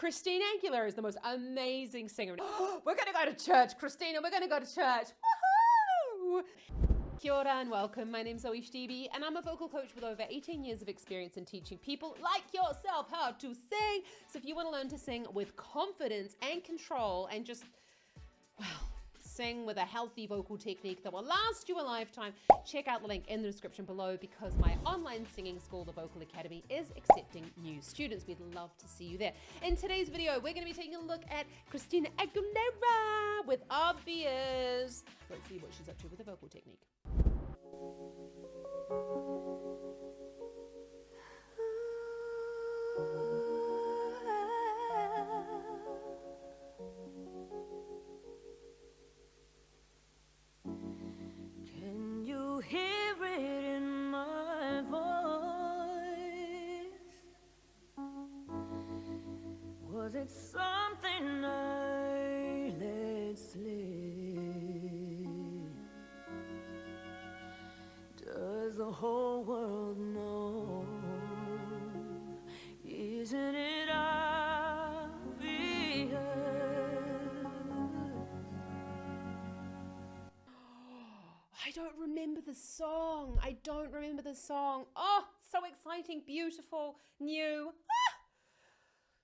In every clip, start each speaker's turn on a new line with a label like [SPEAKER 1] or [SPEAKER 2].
[SPEAKER 1] Christina Aguilera is the most amazing singer. We're going to go to church, Christina. We're going to go to church. Woohoo! Kia ora and welcome. My name's ZoeStibi and I'm a vocal coach with over 18 years of experience in teaching people like yourself how to sing. So if you want to learn to sing with confidence and control and just, well, sing with a healthy vocal technique that will last you a lifetime, check out the link in the description below because my online singing school, the Vocal Academy, is accepting new students. We'd love to see you there. In today's video, we're going to be taking a look at Christina Aguilera with Obvious. Let's see what she's up to with the vocal technique.
[SPEAKER 2] Can you hear it in my voice? Was it something I let slip? Does the whole world know? Isn't it obvious?
[SPEAKER 1] I don't remember the song. I don't remember the song. Oh, so exciting, beautiful, new.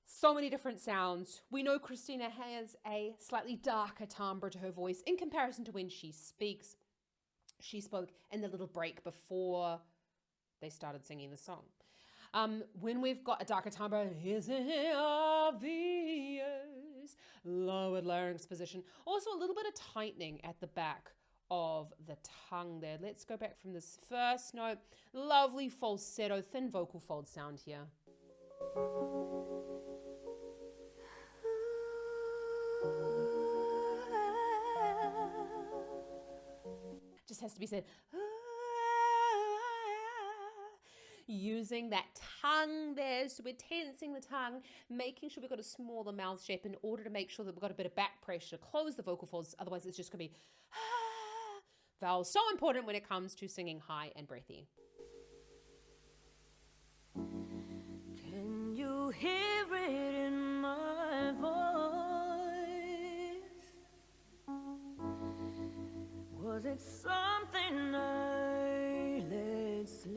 [SPEAKER 1] So many different sounds. We know Christina has a slightly darker timbre to her voice in comparison to when she speaks. She spoke in the little break before they started singing the song. When we've got a darker timbre, isn't it obvious? Lowered larynx position. Also a little bit of tightening at the back of the tongue there. Let's go back from this first note. Lovely falsetto, thin vocal fold sound here. Just has to be said. Using that tongue there, so we're tensing the tongue, making sure we've got a smaller mouth shape in order to make sure that we've got a bit of back pressure to close the vocal folds, otherwise it's just going to be vowels. So important when it comes to singing high and breathy.
[SPEAKER 2] Can you hear it in my voice? Was it something I let slip?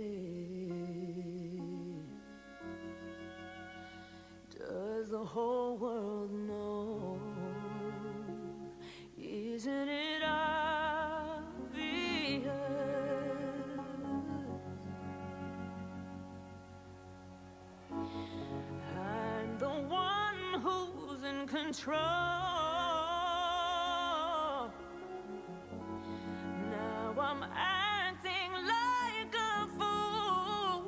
[SPEAKER 2] Does the whole world know? Isn't it obvious? I'm the one who's in control. Now I'm acting like a fool.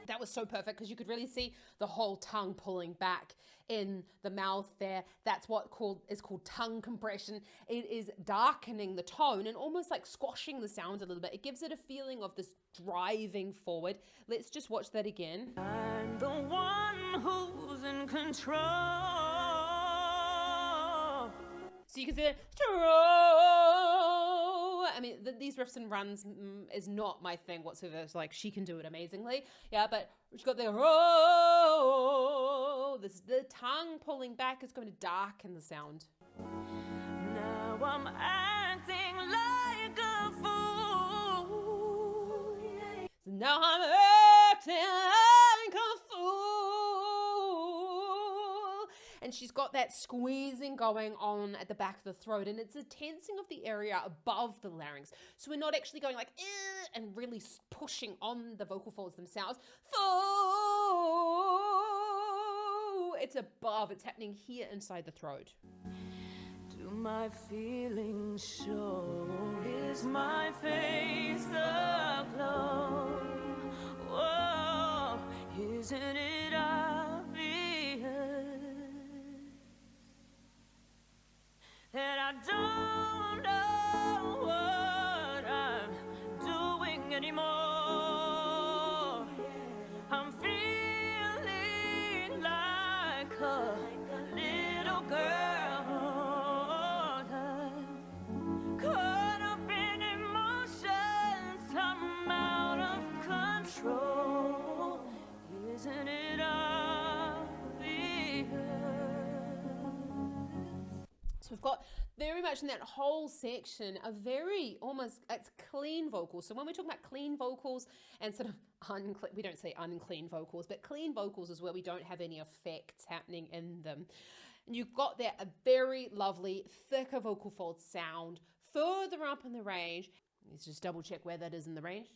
[SPEAKER 1] That was so perfect because you could really see the whole tongue pulling back in the mouth there. That's what is called tongue compression. It is darkening the tone and almost like squashing the sound a little bit. It gives it a feeling of this driving forward. Let's just watch that again.
[SPEAKER 2] I'm the one who's in control.
[SPEAKER 1] So you can see I mean, these riffs and runs is not my thing whatsoever. It's like she can do it amazingly. Yeah, but she's got the the tongue pulling back is going to darken the sound.
[SPEAKER 2] Now I'm acting like a fool.
[SPEAKER 1] So now I'm acting like a fool. And she's got that squeezing going on at the back of the throat, and it's a tensing of the area above the larynx. So we're not actually going like and really pushing on the vocal folds themselves. It's above, it's happening here inside the throat.
[SPEAKER 2] Do my feelings show? Is my face aglow? Whoa, isn't it obvious that I don't know what I'm doing anymore? I'm feeling like a little girl, caught up in emotions. I'm out of control. Isn't it obvious?
[SPEAKER 1] got very much in that whole section a very almost, it's clean vocals. So when we're talking about clean vocals and sort of we don't say unclean vocals, but clean vocals is where we don't have any effects happening in them. And you've got there a very lovely, thicker vocal fold sound further up in the range. Let's just double check where that is in the range.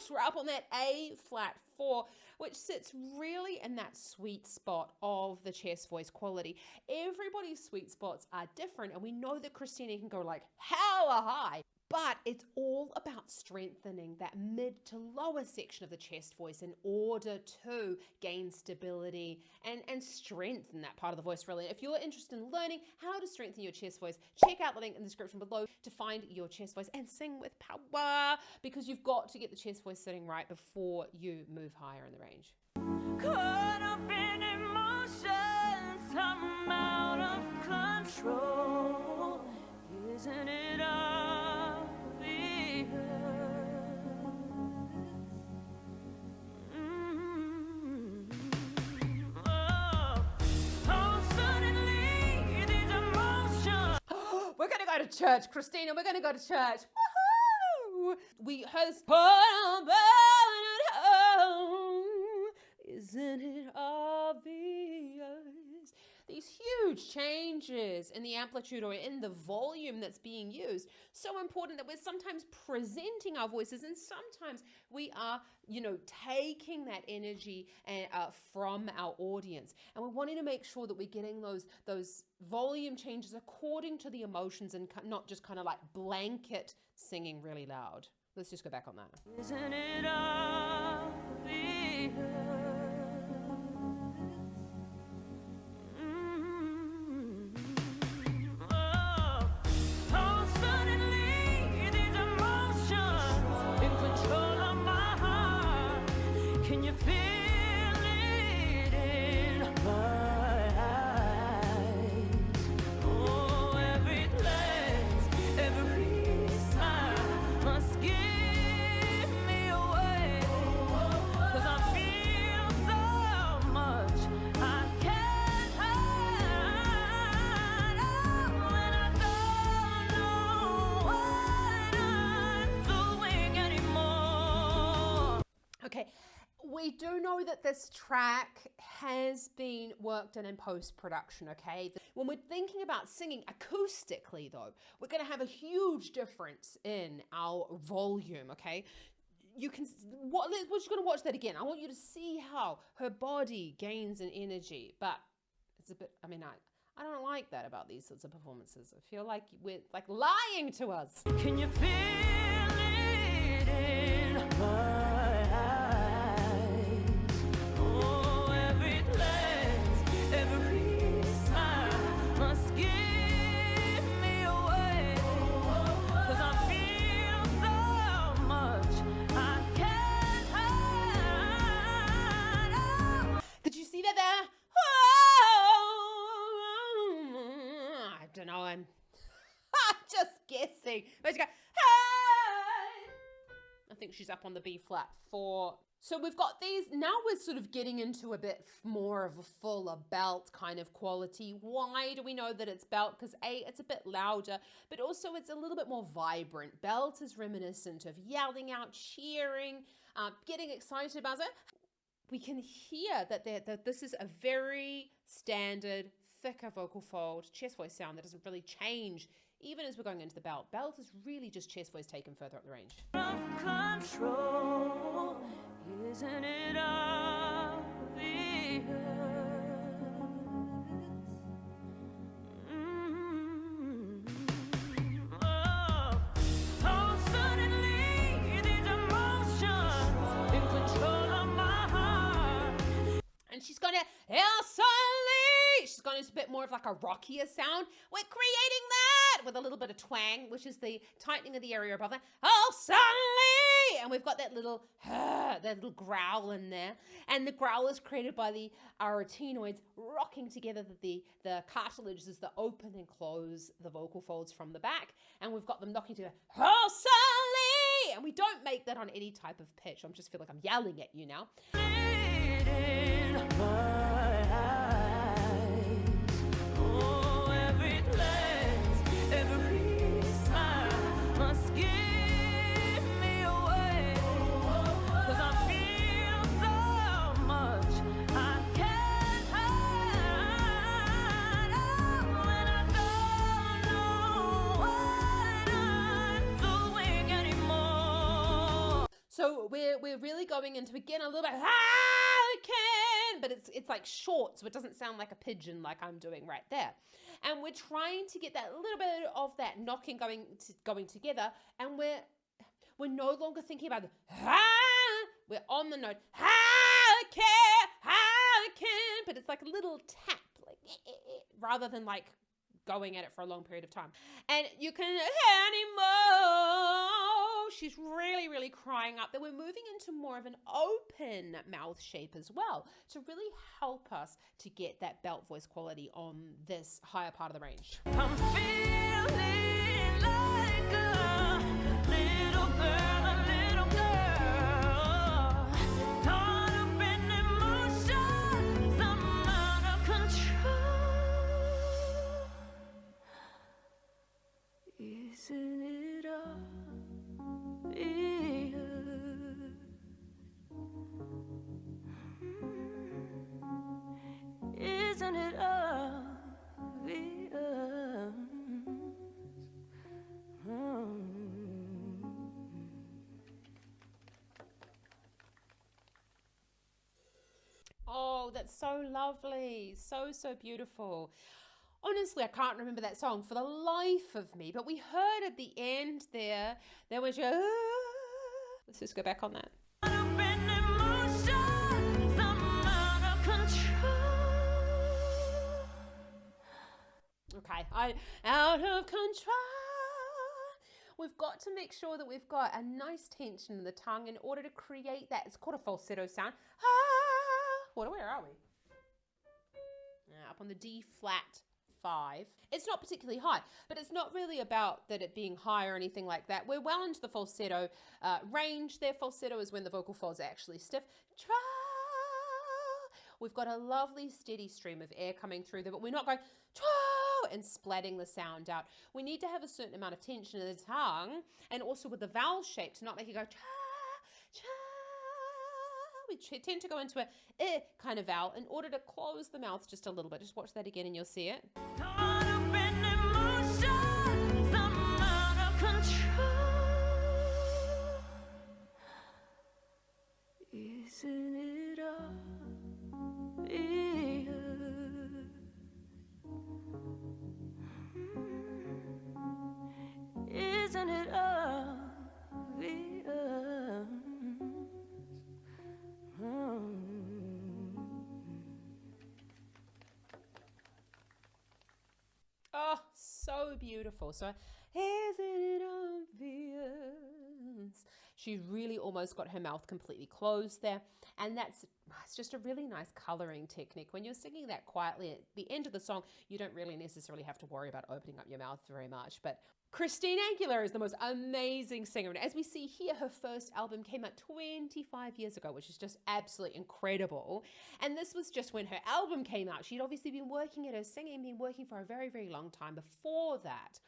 [SPEAKER 1] We're up on that A flat 4, which sits really in that sweet spot of the chest voice quality. Everybody's sweet spots are different, and we know that Christina can go like hella high, but it's all about strengthening that mid to lower section of the chest voice in order to gain stability and strengthen that part of the voice really. If you're interested in learning how to strengthen your chest voice, check out the link in the description below to find your chest voice and sing with power, because you've got to get the chest voice sitting right before you move higher in the range.
[SPEAKER 2] Caught up in emotions, I'm out of control. Isn't it obvious? Oh, suddenly these emotions.
[SPEAKER 1] We're gonna go to church, Christina. We're gonna go to church. Woohoo! We host. Isn't it obvious? These huge changes in the amplitude or in the volume that's being used. So important that we're sometimes presenting our voices, and sometimes we are, taking that energy from our audience. And we're wanting to make sure that we're getting those volume changes according to the emotions and not just kind of like blanket singing really loud. Let's just go back on that.
[SPEAKER 2] Isn't it obvious?
[SPEAKER 1] We do know that this track has been worked in post-production, okay? When we're thinking about singing acoustically, though, we're going to have a huge difference in our volume, okay? We're just going to watch that again. I want you to see how her body gains in energy, but it's a bit, I don't like that about these sorts of performances. I feel like we're like lying to us.
[SPEAKER 2] Can you feel it in my eyes? Oh, every glance, every smile must give me away. 'Cause I feel so much I can't hide.
[SPEAKER 1] Did you see that there? I don't know, I'm just guessing. But you go, hey! I think she's up on the B flat 4. So we've got these, now we're sort of getting into a bit more of a fuller belt kind of quality. Why do we know that it's belt? Because A, it's a bit louder, but also it's a little bit more vibrant. Belt is reminiscent of yelling out, cheering, getting excited about it. We can hear that this is a very standard, thicker vocal fold, chest voice sound that doesn't really change even as we're going into the belt. Belt is really just chest voice taken further up the range.
[SPEAKER 2] Control, isn't it obvious? Oh, suddenly these emotions in control of my heart.
[SPEAKER 1] And she's gonna, she's going into a bit more of like a rockier sound. We're creating that with a little bit of twang, which is the tightening of the area above that. Oh, suddenly! And we've got that little growl in there. And the growl is created by the arytenoids rocking together the cartilages that open and close the vocal folds from the back. And we've got them knocking together. Oh, suddenly! And we don't make that on any type of pitch. I just feel like I'm yelling at you now.
[SPEAKER 2] In my eyes.
[SPEAKER 1] So we're really going into, again, a little bit, I can, but it's like short, so it doesn't sound like a pigeon like I'm doing right there. And we're trying to get that little bit of that knocking going together, and we're no longer thinking about the we're on the note, I can, but it's like a little tap, like rather than like going at it for a long period of time. And you can anymore. She's really, really crying up that we're moving into more of an open mouth shape as well to really help us to get that belt voice quality on this higher part of the range.
[SPEAKER 2] I'm feeling like a little girl, caught up in emotions, I'm out of control. Isn't it obvious? Isn't it obvious?
[SPEAKER 1] Oh, that's so lovely. So, so beautiful. Honestly, I can't remember that song for the life of me, but we heard at the end there was your, let's just go back on that.
[SPEAKER 2] Caught up in emotions, I'm out of control.
[SPEAKER 1] Okay, out of control. We've got to make sure that we've got a nice tension in the tongue in order to create that. It's called a falsetto sound. Where are we? Up on the D flat 5. It's not particularly high, but it's not really about that it being high or anything like that. We're well into the falsetto range there. Falsetto is when the vocal folds are actually stiff. We've got a lovely steady stream of air coming through there, but we're not going and splatting the sound out. We need to have a certain amount of tension in the tongue, and also with the vowel shape to not make it go we tend to go into a kind of vowel in order to close the mouth just a little bit. Just watch that again and you'll see it.
[SPEAKER 2] Caught up in emotions, I'm out of control. Isn't it obvious? Isn't it obvious?
[SPEAKER 1] Oh, so beautiful. So, isn't it obvious? She really almost got her mouth completely closed there. And it's just a really nice coloring technique. When you're singing that quietly at the end of the song, you don't really necessarily have to worry about opening up your mouth very much. But Christina Aguilera is the most amazing singer. And as we see here, her first album came out 25 years ago, which is just absolutely incredible. And this was just when her album came out. She'd obviously been working at her singing, been working for a very, very long time before that.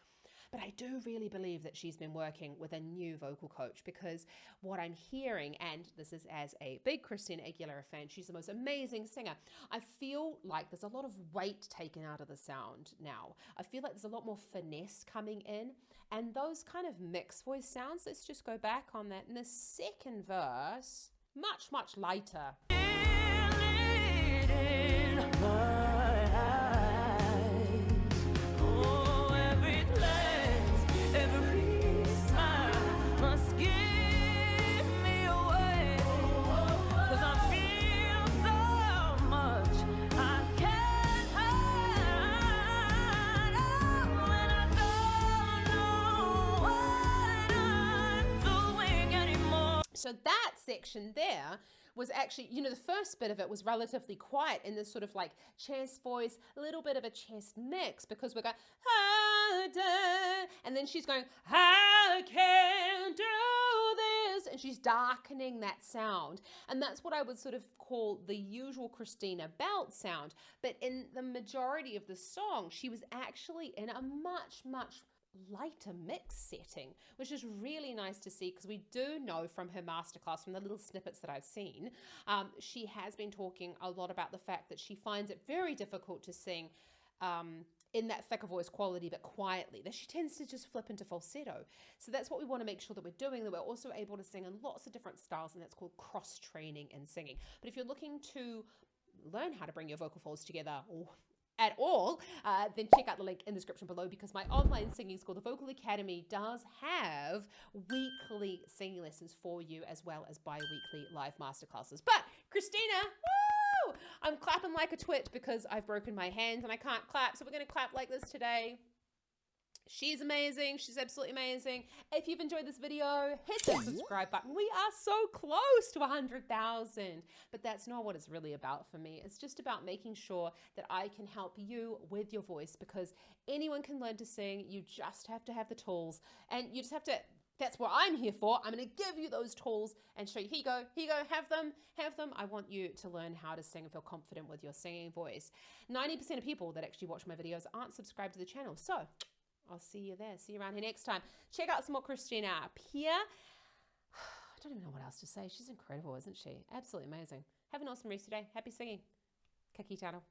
[SPEAKER 1] But I do really believe that she's been working with a new vocal coach, because what I'm hearing, and this is as a big Christina Aguilera fan, she's the most amazing singer. I feel like there's a lot of weight taken out of the sound now. I feel like there's a lot more finesse coming in, and those kind of mixed voice sounds, let's just go back on that in the second verse, much, much lighter. So that section there was actually, you know, the first bit of it was relatively quiet in this sort of like chest voice, a little bit of a chest mix, because we're going, and then she's going, I can do this, and she's darkening that sound. And that's what I would sort of call the usual Christina belt sound. But in the majority of the song, she was actually in a much, much lighter mix setting, which is really nice to see, because we do know from her masterclass, from the little snippets that I've seen, she has been talking a lot about the fact that she finds it very difficult to sing in that thicker voice quality, but quietly, that she tends to just flip into falsetto. So that's what we want to make sure that we're doing, that we're also able to sing in lots of different styles, and that's called cross-training in singing. But if you're looking to learn how to bring your vocal folds together or at all, then check out the link in the description below, because my online singing school, the Vocal Academy, does have weekly singing lessons for you, as well as bi-weekly live masterclasses. But Christina, woo! I'm clapping like a twit because I've broken my hand and I can't clap, so we're going to clap like this today. She's amazing. She's absolutely amazing. If you've enjoyed this video, hit the subscribe button. We are so close to 100,000, but that's not what it's really about for me. It's just about making sure that I can help you with your voice, because anyone can learn to sing. You just have to have the tools, and you just have to, that's what I'm here for. I'm going to give you those tools and show you, here you go, have them. I want you to learn how to sing and feel confident with your singing voice. 90% of people that actually watch my videos aren't subscribed to the channel. So I'll see you there. See you around here next time. Check out some more Christina up here. I don't even know what else to say. She's incredible, isn't she? Absolutely amazing. Have an awesome rest today. Happy singing. Ka kite anō.